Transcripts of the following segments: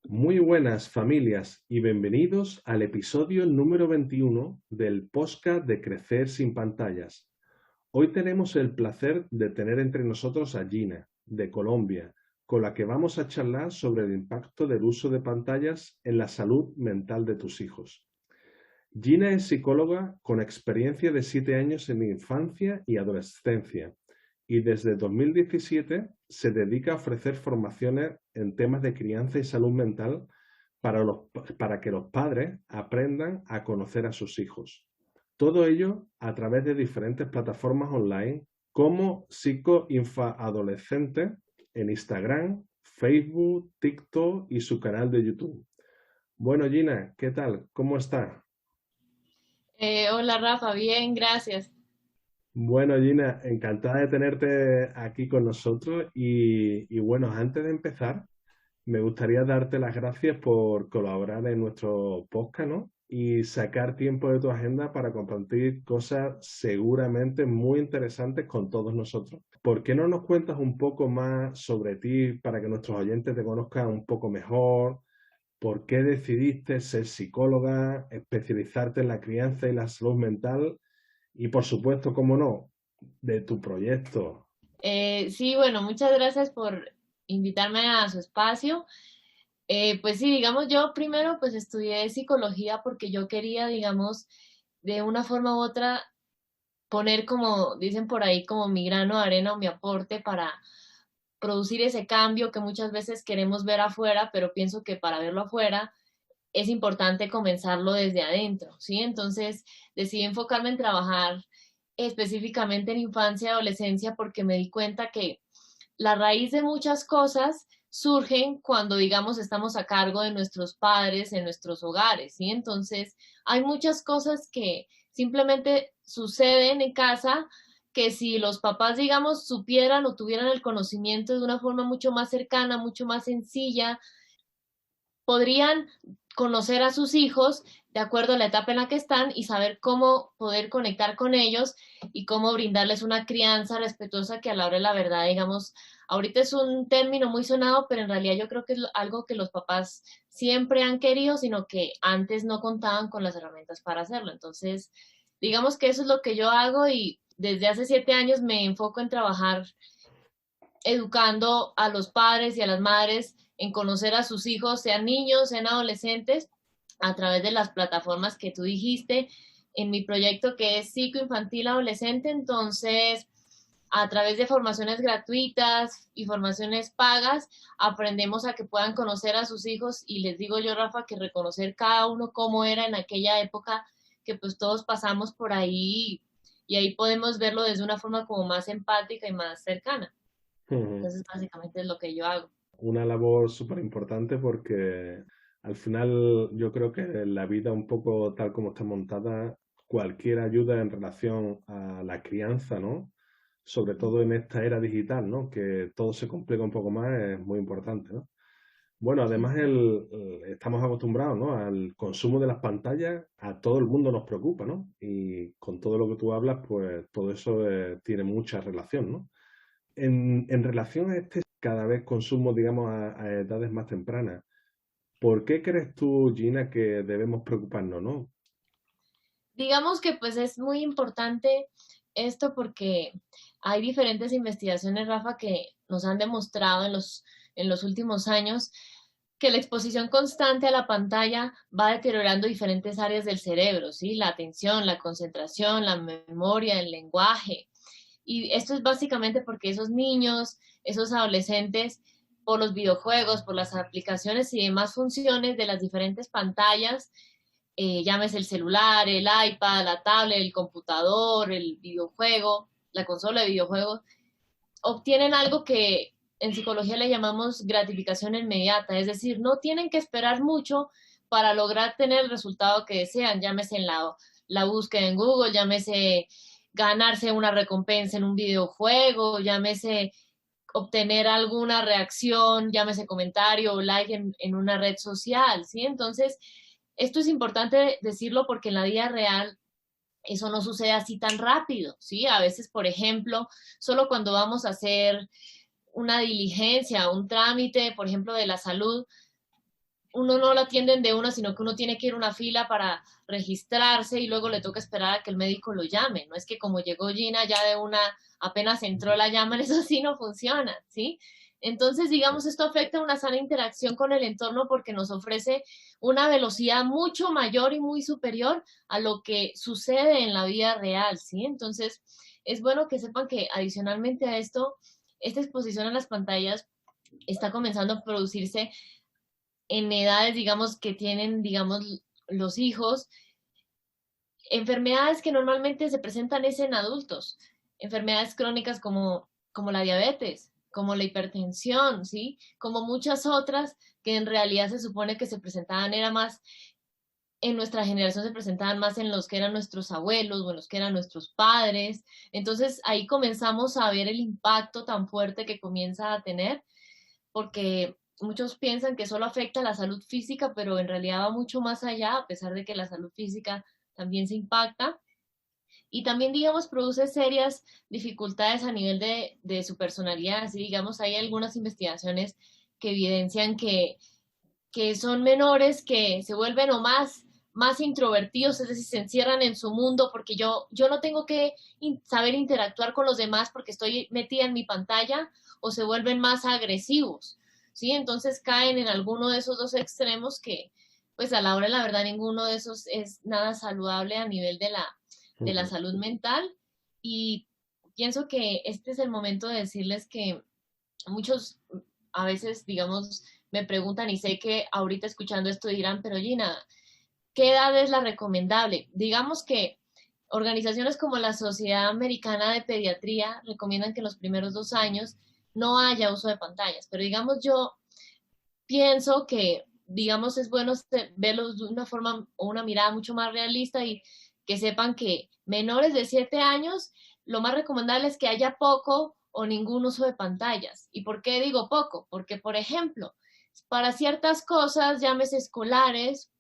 Muy buenas familias y bienvenidos al episodio número 21 del podcast de Crecer sin pantallas. Hoy tenemos el placer de tener entre nosotros a Gina, de Colombia, con la que vamos a charlar sobre el impacto del uso de pantallas en la salud mental de tus hijos. Gina es psicóloga con experiencia de 7 años en infancia y adolescencia y desde 2017 se dedica a ofrecer formaciones en temas de crianza y salud mental para que los padres aprendan a conocer a sus hijos. Todo ello a través de diferentes plataformas online como Psicoinfaadolescente en Instagram, Facebook, TikTok y su canal de YouTube. Bueno, Gina, ¿qué tal? ¿Cómo está? Hola Rafa, bien, gracias. Bueno, Gina, encantada de tenerte aquí con nosotros y bueno, antes de empezar, me gustaría darte las gracias por colaborar en nuestro podcast, ¿no? Y sacar tiempo de tu agenda para compartir cosas seguramente muy interesantes con todos nosotros. ¿Por qué no nos cuentas un poco más sobre ti para que nuestros oyentes te conozcan un poco mejor? ¿Por qué decidiste ser psicóloga, especializarte en la crianza y la salud mental? Y por supuesto, cómo no, de tu proyecto. Sí, bueno, muchas gracias por invitarme a su espacio. Pues sí, digamos, yo primero pues estudié psicología porque yo quería, digamos, de una forma u otra poner como dicen por ahí, como mi grano de arena o mi aporte para producir ese cambio que muchas veces queremos ver afuera, pero pienso que para verlo afuera es importante comenzarlo desde adentro, ¿sí? Entonces decidí enfocarme en trabajar específicamente en infancia y adolescencia porque me di cuenta que la raíz de muchas cosas surgen cuando, digamos, estamos a cargo de nuestros padres en nuestros hogares, ¿sí? Entonces, hay muchas cosas que simplemente suceden en casa que si los papás, digamos, supieran o tuvieran el conocimiento de una forma mucho más cercana, mucho más sencilla, podrían conocer a sus hijos de acuerdo a la etapa en la que están y saber cómo poder conectar con ellos y cómo brindarles una crianza respetuosa que a la hora de la verdad, digamos, ahorita es un término muy sonado, pero en realidad yo creo que es algo que los papás siempre han querido, sino que antes no contaban con las herramientas para hacerlo. Entonces, digamos que eso es lo que yo hago y desde hace 7 años me enfoco en trabajar educando a los padres y a las madres en conocer a sus hijos, sean niños, sean adolescentes, a través de las plataformas que tú dijiste en mi proyecto que es psicoinfantil adolescente. Entonces, a través de formaciones gratuitas y formaciones pagas, aprendemos a que puedan conocer a sus hijos y les digo yo, Rafa, que reconocer cada uno cómo era en aquella época que pues todos pasamos por ahí y ahí podemos verlo desde una forma como más empática y más cercana. Entonces, básicamente es lo que yo hago. Una labor súper importante porque al final yo creo que la vida un poco tal como está montada, cualquier ayuda en relación a la crianza, ¿no? Sobre todo en esta era digital, ¿no? Que todo se complica un poco más, es muy importante, ¿no? Bueno, Sí, además estamos acostumbrados, ¿no? Al consumo de las pantallas, a todo el mundo nos preocupa, ¿no? Y con todo lo que tú hablas, pues todo eso tiene mucha relación, ¿no? En relación a este cada vez consumo, digamos, a edades más tempranas, ¿por qué crees tú, Gina, que debemos preocuparnos, no? digamos que pues es muy importante esto porque hay diferentes investigaciones, Rafa, que nos han demostrado en los últimos años que la exposición constante a la pantalla va deteriorando diferentes áreas del cerebro, ¿sí? La atención, la concentración, la memoria, el lenguaje. Y esto es básicamente porque esos niños, esos adolescentes, por los videojuegos, por las aplicaciones y demás funciones de las diferentes pantallas, llámese el celular, el iPad, la tablet, el computador, el videojuego, la consola de videojuegos, obtienen algo que en psicología le llamamos gratificación inmediata, es decir, no tienen que esperar mucho para lograr tener el resultado que desean, llámese en la búsqueda en Google, llámese ganarse una recompensa en un videojuego, llámese obtener alguna reacción, llámese comentario o like en una red social, ¿sí? Entonces, esto es importante decirlo porque en la vida real eso no sucede así tan rápido, ¿sí? A veces, por ejemplo, solo cuando vamos a hacer una diligencia, un trámite, por ejemplo, de la salud, uno no lo atienden de una, sino que uno tiene que ir a una fila para registrarse y luego le toca esperar a que el médico lo llame. No es que como llegó Gina ya de una, apenas entró la llaman, eso sí no funciona, ¿sí? Entonces, digamos, esto afecta una sana interacción con el entorno porque nos ofrece una velocidad mucho mayor y muy superior a lo que sucede en la vida real, ¿sí? Entonces, es bueno que sepan que adicionalmente a esto, esta exposición a las pantallas está comenzando a producirse en edades, digamos, que tienen, digamos, los hijos, enfermedades que normalmente se presentan es en adultos, enfermedades crónicas como la diabetes, como la hipertensión, ¿sí? Como muchas otras que en realidad se supone que se presentaban, era más, en nuestra generación se presentaban más en los que eran nuestros abuelos o en los que eran nuestros padres. Entonces ahí comenzamos a ver el impacto tan fuerte que comienza a tener porque muchos piensan que solo afecta a la salud física, pero en realidad va mucho más allá, a pesar de que la salud física también se impacta. Y también, digamos, produce serias dificultades a nivel de su personalidad. Así, digamos, hay algunas investigaciones que evidencian que son menores que se vuelven o más introvertidos, es decir, se encierran en su mundo porque yo no tengo que saber interactuar con los demás porque estoy metida en mi pantalla o se vuelven más agresivos, ¿sí? Entonces caen en alguno de esos dos extremos que, pues a la hora de la verdad, ninguno de esos es nada saludable a nivel de la Ujú. salud mental y pienso que este es el momento de decirles que muchos a veces, digamos, me preguntan y sé que ahorita escuchando esto dirán, pero Gina, ¿qué edad es la recomendable? Digamos que organizaciones como la Sociedad Americana de Pediatría recomiendan que en los primeros 2 años no haya uso de pantallas, pero digamos yo pienso que, digamos, es bueno verlos de una forma o una mirada mucho más realista y que sepan que menores de 7 años, lo más recomendable es que haya poco o ningún uso de pantallas. ¿Y por qué digo poco? Porque, por ejemplo, para ciertas cosas, llámese escolares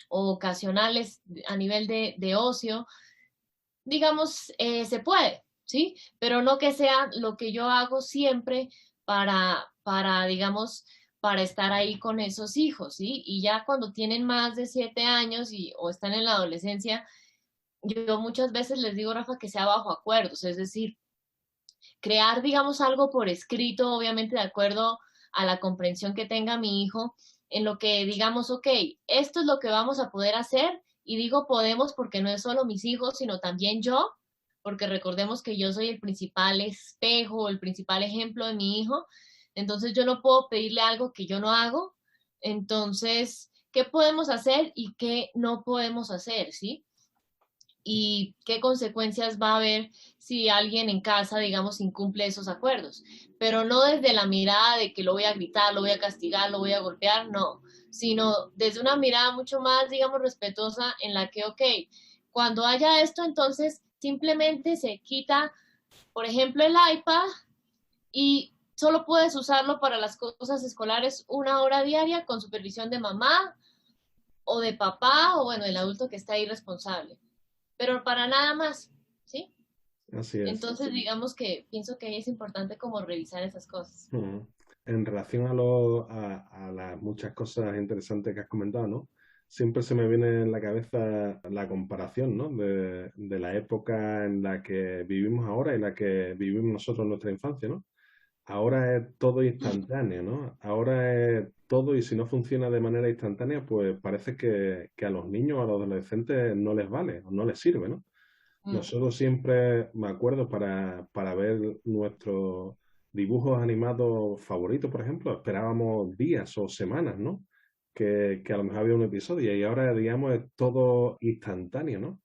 o ocasionales a nivel de ocio, digamos, se puede, ¿sí? Pero no que sea lo que yo hago siempre digamos, para estar ahí con esos hijos, ¿sí? Y ya cuando tienen más de 7 años o están en la adolescencia, yo muchas veces les digo, Rafa, que sea bajo acuerdos, es decir, crear, digamos, algo por escrito, obviamente de acuerdo a la comprensión que tenga mi hijo, en lo que digamos, ok, esto es lo que vamos a poder hacer, y digo podemos porque no es solo mis hijos, sino también yo, porque recordemos que yo soy el principal espejo, el principal ejemplo de mi hijo, entonces yo no puedo pedirle algo que yo no hago, entonces, ¿qué podemos hacer y qué no podemos hacer, sí? Y qué consecuencias va a haber si alguien en casa, digamos, incumple esos acuerdos. Pero no desde la mirada de que lo voy a gritar, lo voy a castigar, lo voy a golpear, no, sino desde una mirada mucho más, digamos, respetuosa en la que, ok, cuando haya esto, entonces simplemente se quita, por ejemplo, el iPad y solo puedes usarlo para las cosas escolares 1 hora diaria con supervisión de mamá o de papá o bueno, el adulto que está ahí responsable, pero para nada más, ¿sí? Así es. Entonces, digamos que pienso que es importante como revisar esas cosas. Ujú. En relación a las muchas cosas interesantes que has comentado, ¿no? Siempre se me viene en la cabeza la comparación, ¿no? De la época en la que vivimos ahora y la que vivimos nosotros en nuestra infancia, ¿no? Ahora es todo instantáneo, ¿no? Ahora es todo y si no funciona de manera instantánea, pues parece que a los niños o a los adolescentes no les vale o no les sirve, ¿no? Mm, Nosotros siempre, me acuerdo, para ver nuestros dibujos animados favoritos, por ejemplo, esperábamos días o semanas, ¿no? Que a lo mejor había un episodio y ahora, digamos, es todo instantáneo, ¿no?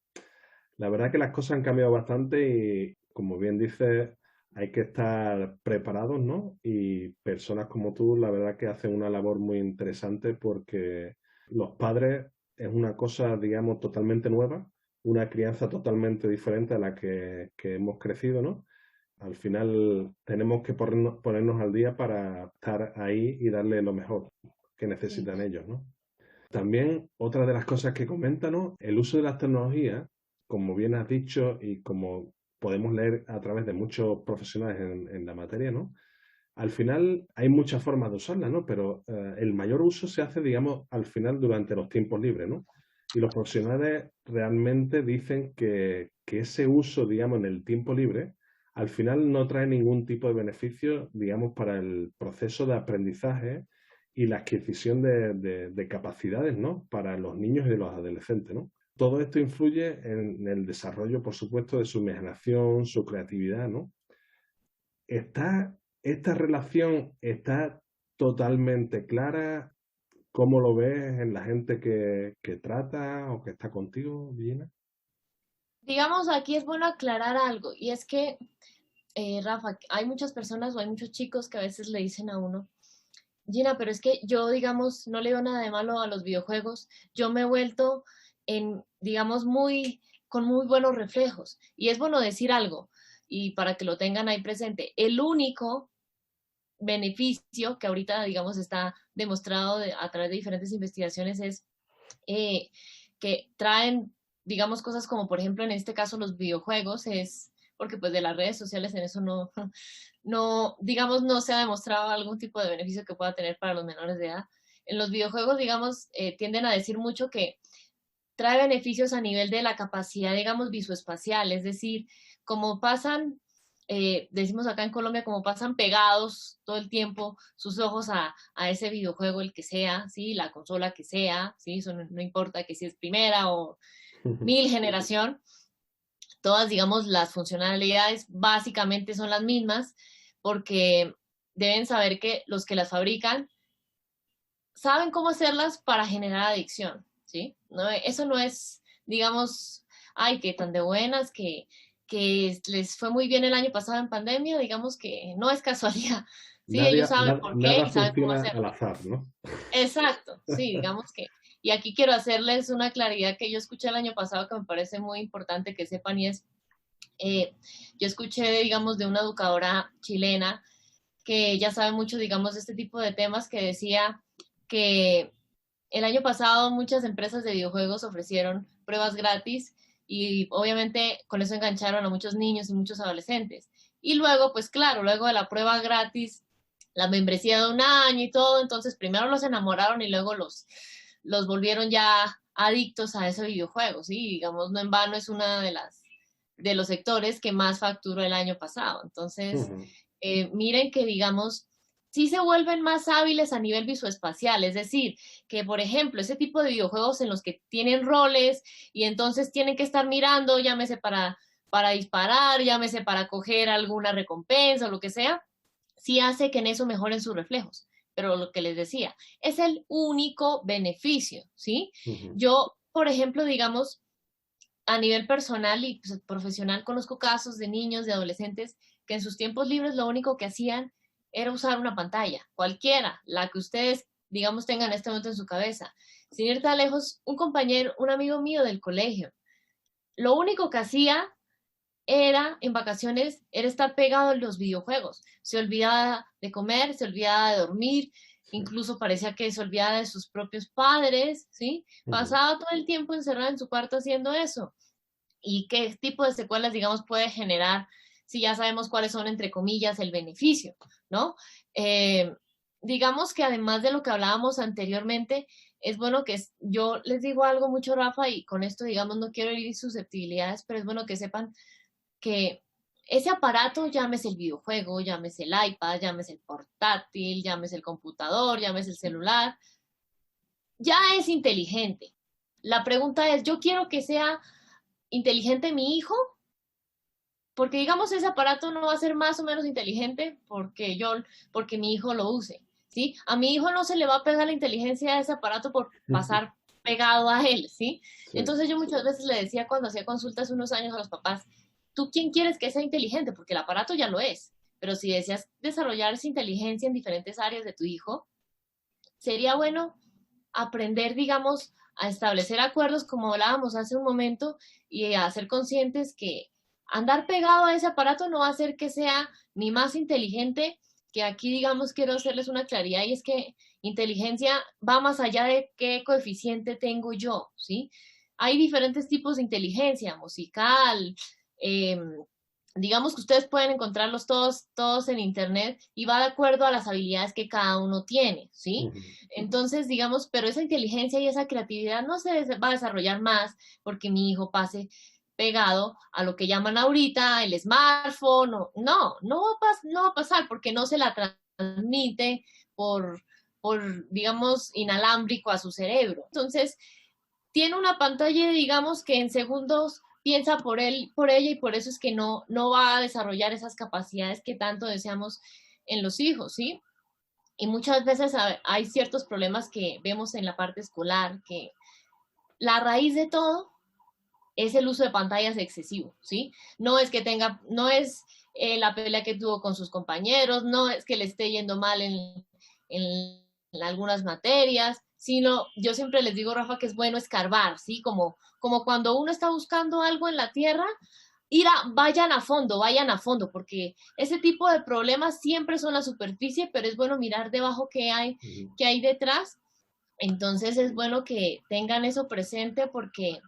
La verdad que las cosas han cambiado bastante y, como bien dices, hay que estar preparados, ¿no? Y personas como tú, la verdad que hacen una labor muy interesante porque los padres es una cosa, digamos, totalmente nueva, una crianza totalmente diferente a la que hemos crecido, ¿no? Al final tenemos que ponernos al día para estar ahí y darle lo mejor que sí. necesitan ellos, ¿no? También otra de las cosas que comenta, ¿no? El uso de las tecnologías, como bien has dicho y como podemos leer a través de muchos profesionales en la materia, ¿no? Al final hay muchas formas de usarla, ¿no? Pero el mayor uso se hace, digamos, al final durante los tiempos libres, ¿no? Y los profesionales realmente dicen que ese uso, digamos, en el tiempo libre, al final no trae ningún tipo de beneficio, digamos, para el proceso de aprendizaje y la adquisición de capacidades, ¿no? Para los niños y los adolescentes, ¿no? Todo esto influye en el desarrollo, por supuesto, de su imaginación, su creatividad, ¿no? ¿Esta relación está totalmente clara? ¿Cómo lo ves en la gente que trata o que está contigo, Gina? Digamos, aquí es bueno aclarar algo, y es que, Rafa, hay muchas personas o hay muchos chicos que a veces le dicen a uno, Gina, pero es que yo, digamos, no le veo nada de malo a los videojuegos, yo me he vuelto digamos, con muy buenos reflejos. Y es bueno decir algo, y para que lo tengan ahí presente, el único beneficio que ahorita, digamos, está demostrado a través de diferentes investigaciones es eh, que traen, digamos, cosas como, por ejemplo, en este caso, los videojuegos, es porque pues de las redes sociales en eso no, no, digamos, no se ha demostrado algún tipo de beneficio que pueda tener para los menores de edad. En los videojuegos, digamos, tienden a decir mucho que trae beneficios a nivel de la capacidad, digamos, visoespacial, es decir, como pasan, decimos acá en Colombia, como pasan pegados todo el tiempo sus ojos a ese videojuego, el que sea, ¿sí? La consola que sea, ¿sí? Eso no, no importa que si es primera o mil generación, todas, digamos, las funcionalidades básicamente son las mismas porque deben saber que los que las fabrican saben cómo hacerlas para generar adicción, ¿sí? No, eso no es, digamos, ay, que tan de buenas, que les fue muy bien el año pasado en pandemia, digamos que no es casualidad, ¿sí? Ellos saben por qué Nada y saben cómo funciona al hacerlo. azar, ¿no? Exacto, sí, digamos que. Y aquí quiero hacerles una claridad que yo escuché el año pasado que me parece muy importante que sepan y es, eh, yo escuché, digamos, de una educadora chilena que ya sabe mucho, digamos, de este tipo de temas que decía que el año pasado muchas empresas de videojuegos ofrecieron pruebas gratis y obviamente con eso engancharon a muchos niños y muchos adolescentes. Y luego, pues claro, luego de la prueba gratis, la membresía de un año y todo, entonces primero los enamoraron y luego los volvieron ya adictos a ese videojuego, ¿sí? Digamos, no en vano es una de los sectores que más facturó el año pasado. Entonces, Ujú. miren que, digamos, sí se vuelven más hábiles a nivel visoespacial, es decir, que por ejemplo, ese tipo de videojuegos en los que tienen roles y entonces tienen que estar mirando, llámese para disparar, llámese para coger alguna recompensa o lo que sea, sí hace que en eso mejoren sus reflejos. Pero lo que les decía, es el único beneficio, ¿sí? Ujú. Yo, por ejemplo, digamos, a nivel personal y pues, profesional conozco casos de niños, de adolescentes que en sus tiempos libres lo único que hacían era usar una pantalla, cualquiera, la que ustedes, digamos, tengan en este momento en su cabeza. Sin ir tan lejos, un compañero, un amigo mío del colegio, lo único que hacía era, en vacaciones, era estar pegado en los videojuegos. Se olvidaba de comer, se olvidaba de dormir, Sí. incluso parecía que se olvidaba de sus propios padres, ¿sí? Ujú. Pasaba todo el tiempo encerrado en su cuarto haciendo eso y qué tipo de secuelas, digamos, puede generar si ya sabemos cuáles son, entre comillas, el beneficio, ¿no? Eh, digamos que además de lo que hablábamos anteriormente, es bueno que yo les digo algo mucho, Rafa, y con esto, digamos, no quiero herir susceptibilidades, pero es bueno que sepan que ese aparato, llámese el videojuego, llámese el iPad, llámese el portátil, llámese el computador, llámese el celular, ya es inteligente. La pregunta es, ¿yo quiero que sea inteligente mi hijo? Porque digamos ese aparato no va a ser más o menos inteligente porque mi hijo lo use, ¿sí? A mi hijo no se le va a pegar la inteligencia a ese aparato por pasar pegado a él, ¿sí? Sí. Entonces yo muchas veces le decía cuando hacía consultas unos años a los papás, ¿tú quién quieres que sea inteligente? Porque el aparato ya lo es, pero si deseas desarrollar esa inteligencia en diferentes áreas de tu hijo, sería bueno aprender, digamos, a establecer acuerdos como hablábamos hace un momento y a ser conscientes que andar pegado a ese aparato no va a hacer que sea ni más inteligente, que aquí, digamos, quiero hacerles una claridad y es que inteligencia va más allá de qué coeficiente tengo yo, ¿sí? Hay diferentes tipos de inteligencia, musical, eh, digamos que ustedes pueden encontrarlos todos en internet y va de acuerdo a las habilidades que cada uno tiene, ¿sí? Ujú. Entonces, digamos, pero esa inteligencia y esa creatividad no se va a desarrollar más porque mi hijo pase pegado a lo que llaman ahorita el smartphone, no va a pasar porque no se la transmite por, digamos, inalámbrico a su cerebro. Entonces, tiene una pantalla, digamos, que en segundos piensa por él, por ella, y por eso es que no va a desarrollar esas capacidades que tanto deseamos en los hijos, ¿sí? Y muchas veces hay ciertos problemas que vemos en la parte escolar, que la raíz de todo es el uso de pantallas excesivo, ¿sí? No es que tenga, no es la pelea que tuvo con sus compañeros, no es que le esté yendo mal en algunas materias, sino yo siempre les digo, Rafa, que es bueno escarbar, ¿sí? Como cuando uno está buscando algo en la tierra, vayan a fondo, porque ese tipo de problemas siempre son la superficie, pero es bueno mirar debajo Ujú. qué hay detrás. Entonces es bueno que tengan eso presente porque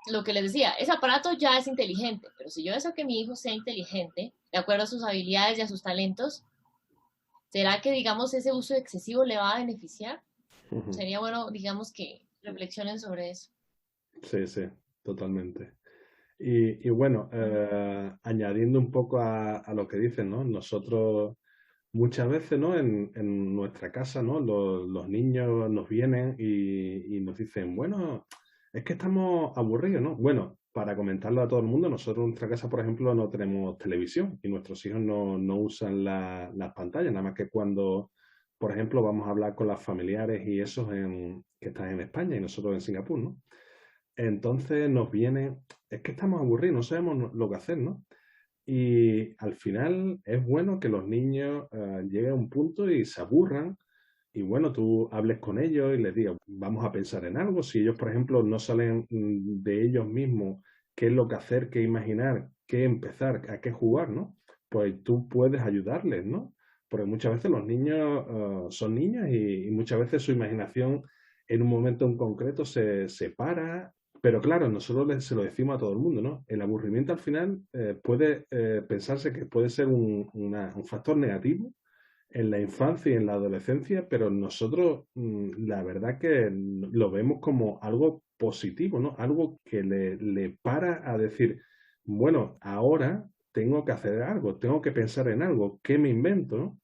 lo que les decía, ese aparato ya es inteligente, pero si yo deseo que mi hijo sea inteligente, de acuerdo a sus habilidades y a sus talentos, ¿será que, digamos, ese uso excesivo le va a beneficiar? Ujú. Sería bueno, digamos, que reflexionen sobre eso. Sí, sí, totalmente. Y bueno, añadiendo un poco a lo que dicen, ¿no? Nosotros muchas veces, ¿no? En nuestra casa, ¿no? Los niños nos vienen y nos dicen, bueno, es que estamos aburridos, ¿no? Bueno, para comentarlo a todo el mundo, nosotros en nuestra casa, por ejemplo, no tenemos televisión y nuestros hijos no usan las pantallas, nada más que cuando, por ejemplo, vamos a hablar con las familiares y esos que están en España y nosotros en Singapur, ¿no? Entonces nos viene, es que estamos aburridos, no sabemos lo que hacer, ¿no? Y al final es bueno que los niños lleguen a un punto y se aburran y bueno, tú hables con ellos y les digas, vamos a pensar en algo. Si ellos, por ejemplo, no salen de ellos mismos qué es lo que hacer, qué imaginar, qué empezar, a qué jugar, ¿no? Pues tú puedes ayudarles, ¿no? Porque muchas veces los niños son niños y muchas veces su imaginación en un momento en concreto se para, pero claro, nosotros se lo decimos a todo el mundo, ¿no? El aburrimiento al final puede pensarse que puede ser un factor negativo en la infancia y en la adolescencia, pero nosotros la verdad que lo vemos como algo positivo, ¿no? Algo que le para a decir, bueno, ahora tengo que hacer algo, tengo que pensar en algo, ¿qué me invento, no?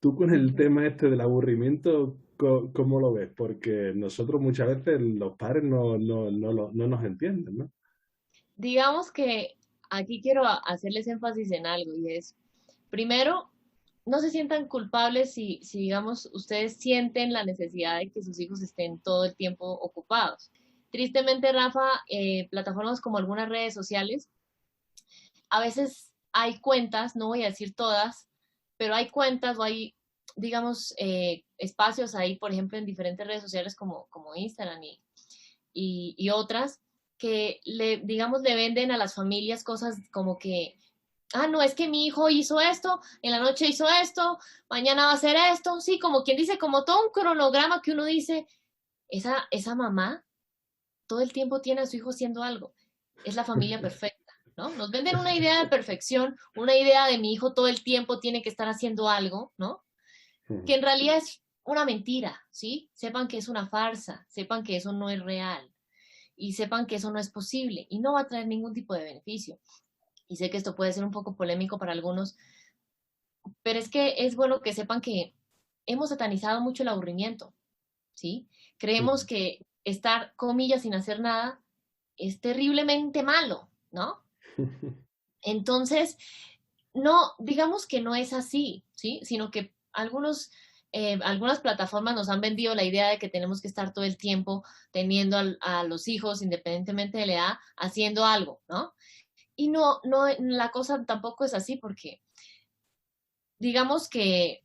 Tú con el Ujú. tema este del aburrimiento, ¿cómo lo ves? Porque nosotros muchas veces los padres no nos entienden, ¿no? Digamos que aquí quiero hacerles énfasis en algo y es, primero, no se sientan culpables si, digamos, ustedes sienten la necesidad de que sus hijos estén todo el tiempo ocupados. Tristemente, Rafa, plataformas como algunas redes sociales, a veces hay cuentas, no voy a decir todas, pero hay cuentas o hay, digamos, espacios ahí, por ejemplo, en diferentes redes sociales como Instagram y otras, que digamos, le venden a las familias cosas como que no, es que mi hijo hizo esto, en la noche hizo esto, mañana va a hacer esto, sí, como quien dice, como todo un cronograma que uno dice, esa mamá todo el tiempo tiene a su hijo haciendo algo, es la familia perfecta, ¿no? Nos venden una idea de perfección, una idea de mi hijo todo el tiempo tiene que estar haciendo algo, ¿no? Que en realidad es una mentira, ¿sí? Sepan que es una farsa, sepan que eso no es real y sepan que eso no es posible y no va a traer ningún tipo de beneficio. Y sé que esto puede ser un poco polémico para algunos, pero es que es bueno que sepan que hemos satanizado mucho el aburrimiento, ¿sí? Creemos que estar, comillas, sin hacer nada es terriblemente malo, ¿no? Entonces, no, digamos que no es así, ¿sí? Sino que algunas plataformas nos han vendido la idea de que tenemos que estar todo el tiempo teniendo a los hijos, independientemente de la edad, haciendo algo, ¿no? Y no, la cosa tampoco es así porque digamos que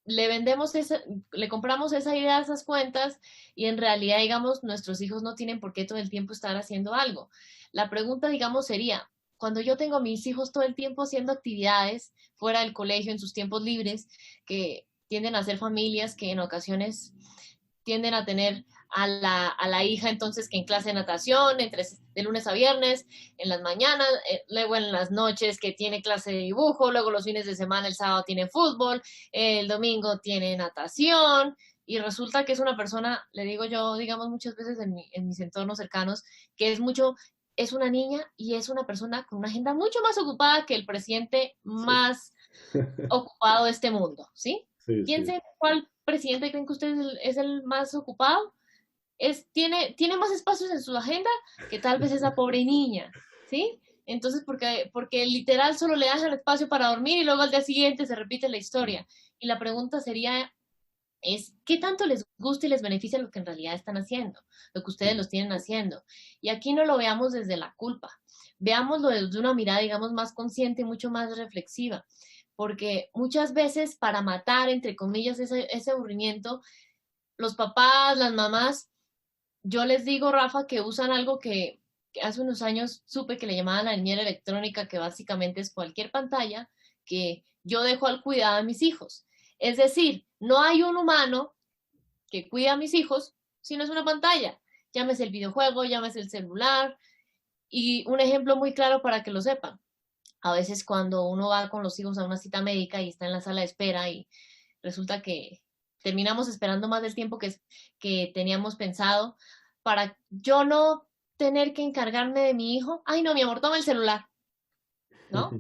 le compramos esa idea a esas cuentas y en realidad, digamos, nuestros hijos no tienen por qué todo el tiempo estar haciendo algo. La pregunta, digamos, sería, cuando yo tengo a mis hijos todo el tiempo haciendo actividades fuera del colegio, en sus tiempos libres, que tienden a ser familias que en ocasiones tienden a tener a la hija entonces que en clase de natación, de lunes a viernes, en las mañanas, luego en las noches que tiene clase de dibujo, luego los fines de semana, el sábado tiene fútbol, el domingo tiene natación, y resulta que es una persona, le digo yo, digamos muchas veces en mis entornos cercanos, que es una niña y es una persona con una agenda mucho más ocupada que el presidente Sí, más ocupado de este mundo, ¿sí? sí, sí. Piensen cuál presidente creen que usted es el más ocupado. Tiene más espacios en su agenda que tal vez esa pobre niña, ¿sí? Entonces, porque literal solo le dejan espacio para dormir y luego al día siguiente se repite la historia. Y la pregunta sería, ¿qué tanto les gusta y les beneficia lo que en realidad están haciendo, lo que ustedes los tienen haciendo? Y aquí no lo veamos desde la culpa, veámoslo desde una mirada, digamos, más consciente y mucho más reflexiva, porque muchas veces para matar, entre comillas, ese aburrimiento, los papás, las mamás, yo les digo, Rafa, que usan algo que hace unos años supe que le llamaban la niñera electrónica, que básicamente es cualquier pantalla que yo dejo al cuidado de mis hijos. Es decir, no hay un humano que cuida a mis hijos si no es una pantalla. Llámese el videojuego, llámese el celular. Y un ejemplo muy claro para que lo sepan. A veces cuando uno va con los hijos a una cita médica y está en la sala de espera y resulta que terminamos esperando más del tiempo que teníamos pensado, para yo no tener que encargarme de mi hijo, ay no, mi amor, toma el celular, ¿no?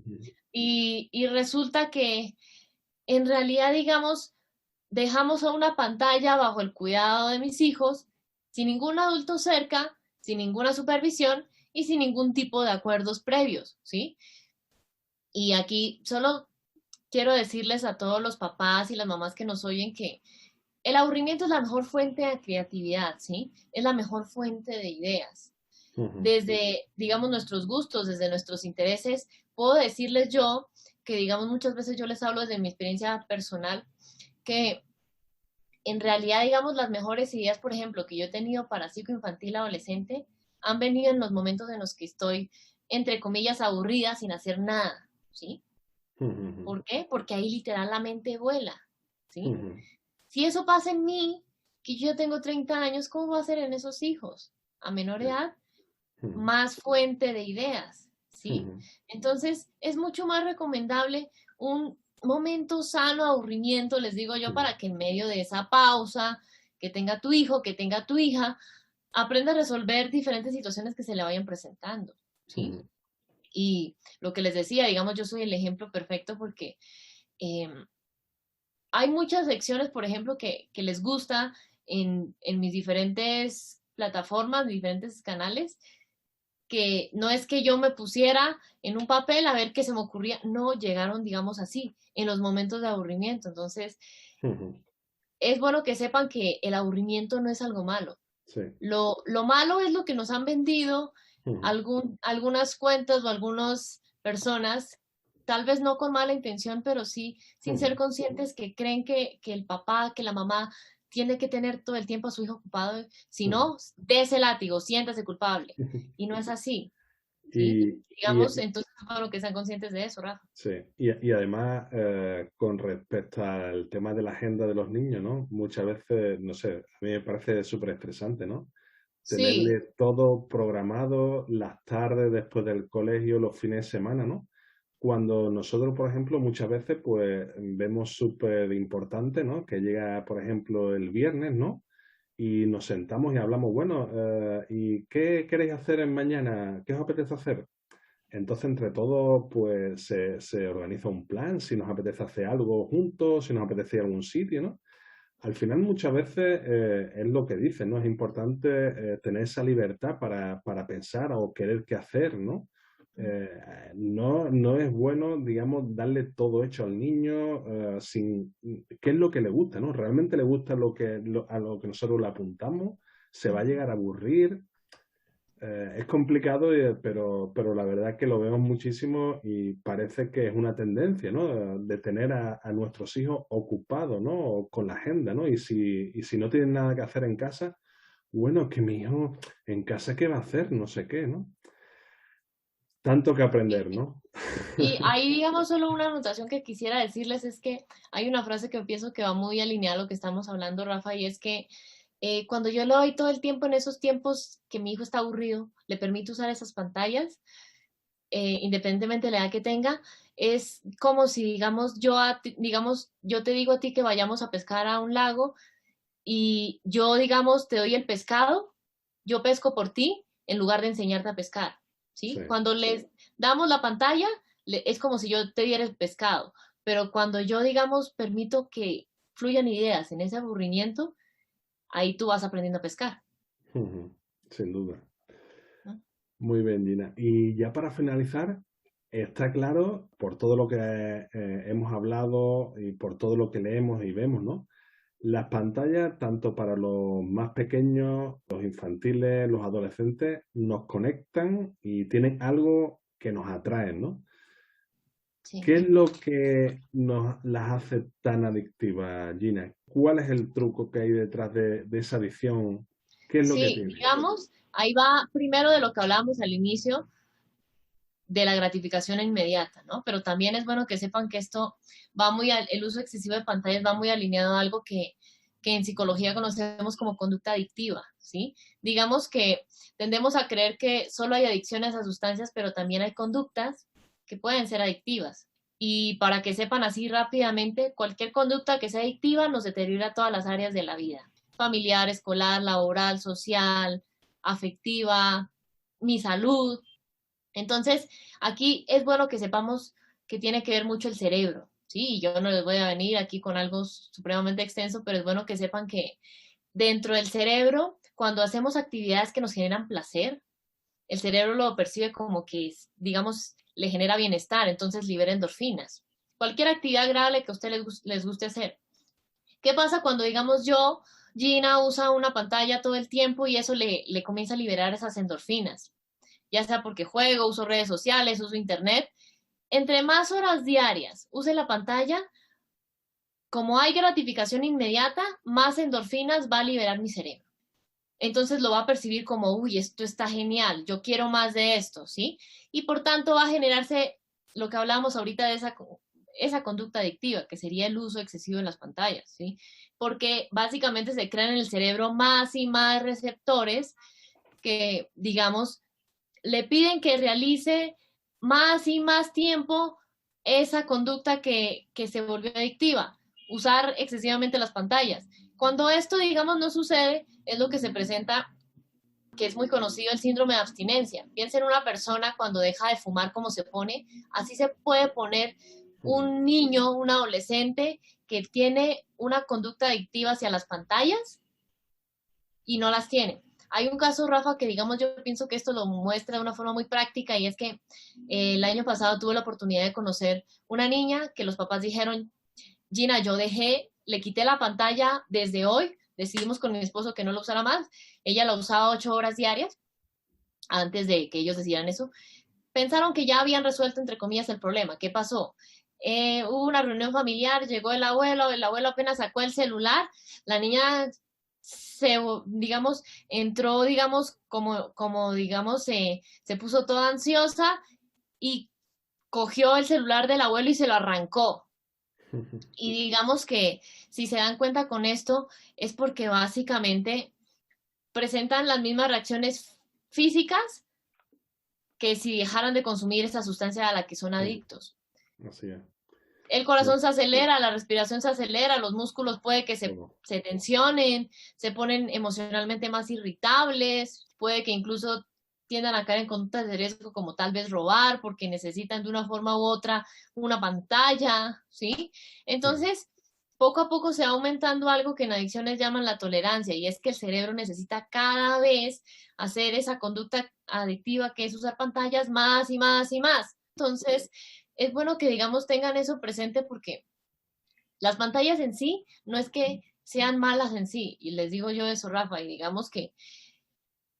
Y resulta que en realidad, digamos, dejamos a una pantalla bajo el cuidado de mis hijos, sin ningún adulto cerca, sin ninguna supervisión y sin ningún tipo de acuerdos previos, ¿sí? Y aquí solo quiero decirles a todos los papás y las mamás que nos oyen que el aburrimiento es la mejor fuente de creatividad, ¿sí? Es la mejor fuente de ideas. Desde, digamos, nuestros gustos, desde nuestros intereses, puedo decirles yo que, digamos, muchas veces yo les hablo desde mi experiencia personal, que en realidad, digamos, las mejores ideas, por ejemplo, que yo he tenido para psicoinfantil adolescente, han venido en los momentos en los que estoy, entre comillas, aburrida sin hacer nada, ¿sí? ¿Por qué? Porque ahí literal la mente vuela, ¿sí? Si eso pasa en mí, que yo tengo 30 años, ¿cómo va a ser en esos hijos? A menor edad, más fuente de ideas, ¿sí? Entonces, es mucho más recomendable un momento sano, aburrimiento, les digo yo, para que en medio de esa pausa que tenga tu hijo, que tenga tu hija, aprenda a resolver diferentes situaciones que se le vayan presentando, ¿sí? Y lo que les decía, digamos, yo soy el ejemplo perfecto porque eh, hay muchas lecciones, por ejemplo, que les gusta en mis diferentes plataformas, diferentes canales, que no es que yo me pusiera en un papel a ver qué se me ocurría, no, llegaron, digamos así, en los momentos de aburrimiento. Entonces, es bueno que sepan que el aburrimiento no es algo malo. Sí. Lo malo es lo que nos han vendido algunas cuentas o algunas personas, tal vez no con mala intención, pero sí sin ser conscientes que creen que el papá, que la mamá tiene que tener todo el tiempo a su hijo ocupado, si no, de ese látigo, siéntase culpable. Y no es así, ¿sí? Y, Digamos, entonces, bueno, que sean conscientes de eso, Rafa. sí, y además, con respecto al tema de la agenda de los niños, ¿no? Muchas veces, no sé, a mí me parece súper estresante, ¿no? Sí, Tenerle todo programado, las tardes después del colegio, los fines de semana, ¿no? Cuando nosotros, por ejemplo, muchas veces, pues, vemos súper importante, ¿no? Que llega, por ejemplo, el viernes, ¿no? Y nos sentamos y hablamos, bueno, ¿y qué queréis hacer en mañana? ¿Qué os apetece hacer? Entonces, entre todos, pues se organiza un plan, si nos apetece hacer algo juntos, si nos apetece ir a algún sitio, ¿no? Al final, muchas veces es lo que dicen, ¿no? Es importante tener esa libertad para pensar o querer qué hacer, ¿no? No es bueno, digamos, darle todo hecho al niño sin qué es lo que le gusta, ¿no? ¿Realmente le gusta a lo que nosotros le apuntamos? ¿Se va a llegar a aburrir? Es complicado, pero la verdad es que lo vemos muchísimo y parece que es una tendencia, ¿no? De tener a nuestros hijos ocupados, ¿no? O con la agenda, ¿no? Y si no tienen nada que hacer en casa, bueno, que mi hijo en casa, ¿qué va a hacer? No sé qué, ¿no? Tanto que aprender, ¿no? y ahí, digamos, solo una anotación que quisiera decirles es que hay una frase que pienso que va muy alineada a lo que estamos hablando, Rafa, y es que Cuando yo le doy todo el tiempo en esos tiempos que mi hijo está aburrido, le permito usar esas pantallas, independientemente de la edad que tenga, es como si, digamos, digamos, yo te digo a ti que vayamos a pescar a un lago y yo, digamos, te doy el pescado, yo pesco por ti en lugar de enseñarte a pescar, Sí. ¿sí? Cuando les damos la pantalla, es como si yo te diera el pescado, pero cuando yo, digamos, permito que fluyan ideas en ese aburrimiento, ahí tú vas aprendiendo a pescar, Ujú, sin duda. ¿no? Muy bien, Gina. Y ya para finalizar, está claro por todo lo que hemos hablado y por todo lo que leemos y vemos, ¿no? Las pantallas, tanto para los más pequeños, los infantiles, los adolescentes, nos conectan y tienen algo que nos atrae, ¿no? Sí. ¿Qué es lo que nos las hace tan adictivas, Gina? ¿Cuál es el truco que hay detrás de esa adicción? ¿Qué es lo que Sí, tiene? digamos, ahí va primero de lo que hablábamos al inicio, de la gratificación inmediata, ¿no? Pero también es bueno que sepan que esto va el uso excesivo de pantallas va muy alineado a algo que en psicología conocemos como conducta adictiva, ¿sí? Digamos que tendemos a creer que solo hay adicciones a sustancias, pero también hay conductas que pueden ser adictivas. Y para que sepan así rápidamente, cualquier conducta que sea adictiva nos deteriora todas las áreas de la vida, familiar, escolar, laboral, social, afectiva, mi salud. Entonces, aquí es bueno que sepamos que tiene que ver mucho el cerebro, ¿sí? Y yo no les voy a venir aquí con algo supremamente extenso, pero es bueno que sepan que dentro del cerebro, cuando hacemos actividades que nos generan placer, el cerebro lo percibe como que, digamos, le genera bienestar, entonces libera endorfinas. Cualquier actividad agradable que a ustedes les guste hacer. ¿Qué pasa cuando, digamos, Gina, usa una pantalla todo el tiempo y eso le comienza a liberar esas endorfinas? Ya sea porque juego, uso redes sociales, uso internet. Entre más horas diarias use la pantalla, como hay gratificación inmediata, más endorfinas va a liberar mi cerebro. Entonces lo va a percibir como, uy, esto está genial, yo quiero más de esto, ¿sí? Y por tanto va a generarse lo que hablábamos ahorita de esa conducta adictiva, que sería el uso excesivo de las pantallas, ¿sí? Porque básicamente se crean en el cerebro más y más receptores que, digamos, le piden que realice más y más tiempo esa conducta que se volvió adictiva, usar excesivamente las pantallas. Cuando esto, digamos, no sucede, es lo que se presenta, que es muy conocido el síndrome de abstinencia. Piensa en una persona cuando deja de fumar, cómo se pone. Así se puede poner Ujú. un niño, un adolescente que tiene una conducta adictiva hacia las pantallas y no las tiene. Hay un caso, Rafa, que digamos yo pienso que esto lo muestra de una forma muy práctica y es que el año pasado tuve la oportunidad de conocer una niña que los papás dijeron, Gina, le quité la pantalla desde hoy, decidimos con mi esposo que no la usara más, ella la usaba 8 horas diarias antes de que ellos decidieran eso, pensaron que ya habían resuelto, entre comillas, el problema. ¿Qué pasó? Hubo una reunión familiar, llegó el abuelo apenas sacó el celular, la niña digamos, entró, digamos, digamos, se puso toda ansiosa y cogió el celular del abuelo y se lo arrancó. Y digamos que si se dan cuenta con esto es porque básicamente presentan las mismas reacciones físicas que si dejaran de consumir esa sustancia a la que son adictos. Así es. El No, corazón se acelera, la respiración se acelera, los músculos puede que todo. se tensionen, se ponen emocionalmente más irritables, puede que incluso tiendan a caer en conductas de riesgo como tal vez robar porque necesitan de una forma u otra una pantalla, ¿sí? Ujú. Entonces, poco a poco se va aumentando algo que en adicciones llaman la tolerancia y es que el cerebro necesita cada vez hacer esa conducta adictiva que es usar pantallas más y más y más. Entonces, es bueno que, digamos, tengan eso presente porque las pantallas en sí no es que sean malas en sí, y les digo yo eso, Rafa, y digamos que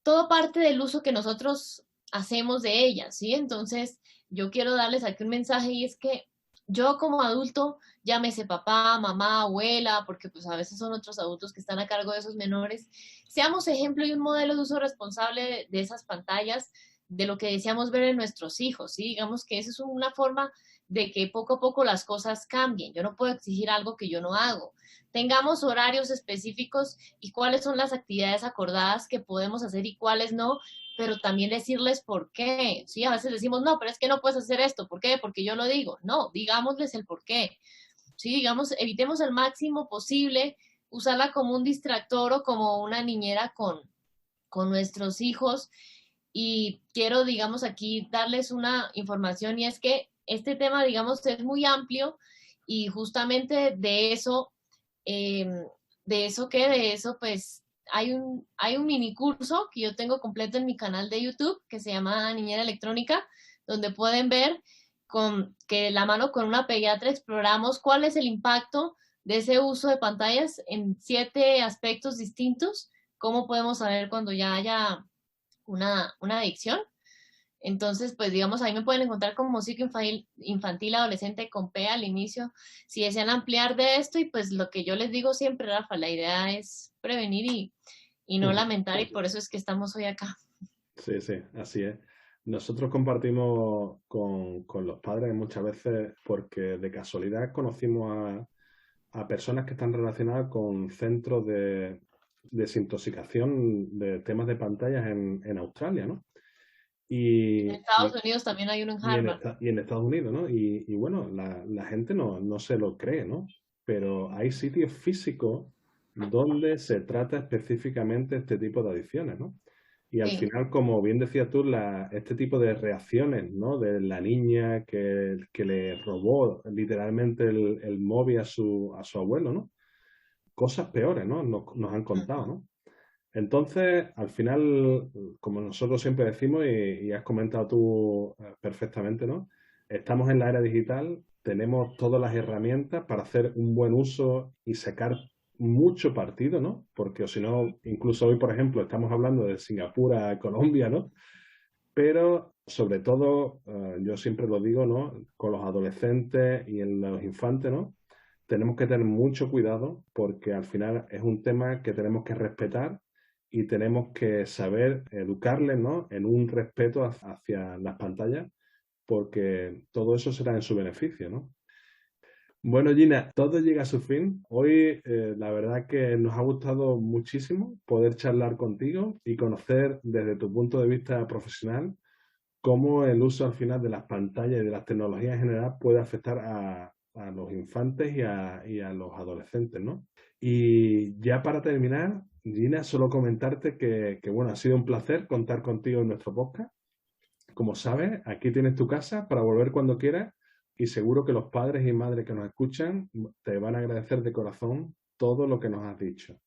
todo parte del uso que nosotros hacemos de ellas, ¿sí? Entonces, yo quiero darles aquí un mensaje y es que yo como adulto, llámese papá, mamá, abuela, porque pues a veces son otros adultos que están a cargo de esos menores, seamos ejemplo y un modelo de uso responsable de esas pantallas, de lo que deseamos ver en nuestros hijos, ¿sí? Digamos que esa es una forma de que poco a poco las cosas cambien. Yo no puedo exigir algo que yo no hago. Tengamos horarios específicos y cuáles son las actividades acordadas que podemos hacer y cuáles no, pero también decirles por qué. Sí, a veces decimos, no, pero es que no puedes hacer esto. ¿Por qué? Porque yo lo digo. No, digámosles el por qué. Sí, digamos, evitemos el máximo posible usarla como un distractor o como una niñera con nuestros hijos. Y quiero, digamos, aquí darles una información y es que este tema, digamos, es muy amplio y justamente eh, de eso, pues, hay un mini curso que yo tengo completo en mi canal de YouTube que se llama Niñera Electrónica, donde pueden ver con que de la mano con una pediatra exploramos cuál es el impacto de ese uso de pantallas en 7 aspectos distintos, cómo podemos saber cuando ya haya una adicción. Entonces, pues digamos, ahí me pueden encontrar como infantil adolescente con P al inicio, si desean ampliar de esto y pues lo que yo les digo siempre, Rafa, la idea es prevenir y no lamentar y por eso es que estamos hoy acá. Sí, sí, así es. Nosotros compartimos con los padres muchas veces porque de casualidad conocimos a personas que están relacionadas con centros de desintoxicación de temas de pantallas en Australia, ¿no? En Y, Estados y, Unidos también hay uno en y Harvard. y en Estados Unidos, ¿no? Y bueno, la gente no se lo cree, ¿no? Pero hay sitios físicos donde se trata específicamente este tipo de adicciones, ¿no? Y al Sí. final, como bien decías tú, este tipo de reacciones, ¿no? De la niña que le robó literalmente el móvil a su abuelo, ¿no? Cosas peores, ¿no? Nos han contado, ¿no? Entonces, al final, como nosotros siempre decimos y has comentado tú perfectamente, ¿no? Estamos en la era digital, tenemos todas las herramientas para hacer un buen uso y sacar mucho partido, ¿no? Porque o si no, incluso hoy, por ejemplo, estamos hablando de Singapur a Colombia, ¿no? Pero sobre todo, yo siempre lo digo, ¿no? Con los adolescentes y en los infantes, ¿no? Tenemos que tener mucho cuidado porque al final es un tema que tenemos que respetar y tenemos que saber educarles, ¿no? En un respeto hacia las pantallas porque todo eso será en su beneficio, ¿no? Bueno, Gina, todo llega a su fin. Hoy, la verdad que nos ha gustado muchísimo poder charlar contigo y conocer desde tu punto de vista profesional cómo el uso al final de las pantallas y de las tecnologías en general puede afectar a los infantes y a los adolescentes, ¿no? Y ya para terminar, Gina, solo comentarte bueno, ha sido un placer contar contigo en nuestro podcast. Como sabes, aquí tienes tu casa para volver cuando quieras y seguro que los padres y madres que nos escuchan te van a agradecer de corazón todo lo que nos has dicho.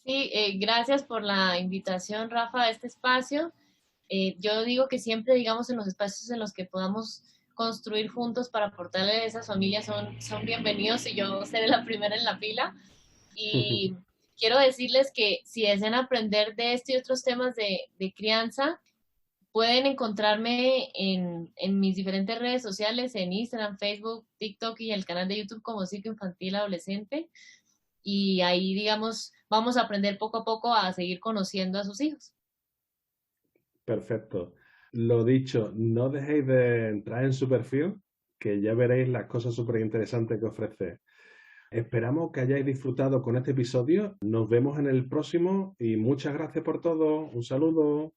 Sí, gracias por la invitación, Rafa, a este espacio. Yo digo que siempre, digamos, en los espacios en los que podamos construir juntos para aportarle a esas familias son bienvenidos y yo seré la primera en la fila. Y quiero decirles que si desean aprender de esto y otros temas de crianza, pueden encontrarme en mis diferentes redes sociales, en Instagram, Facebook, TikTok y el canal de YouTube como Psico Infantil Adolescente. Y ahí, digamos, vamos a aprender poco a poco a seguir conociendo a sus hijos. Perfecto. Lo dicho, no dejéis de entrar en su perfil, que ya veréis las cosas súper interesantes que ofrece. Esperamos que hayáis disfrutado con este episodio. Nos vemos en el próximo y muchas gracias por todo. Un saludo.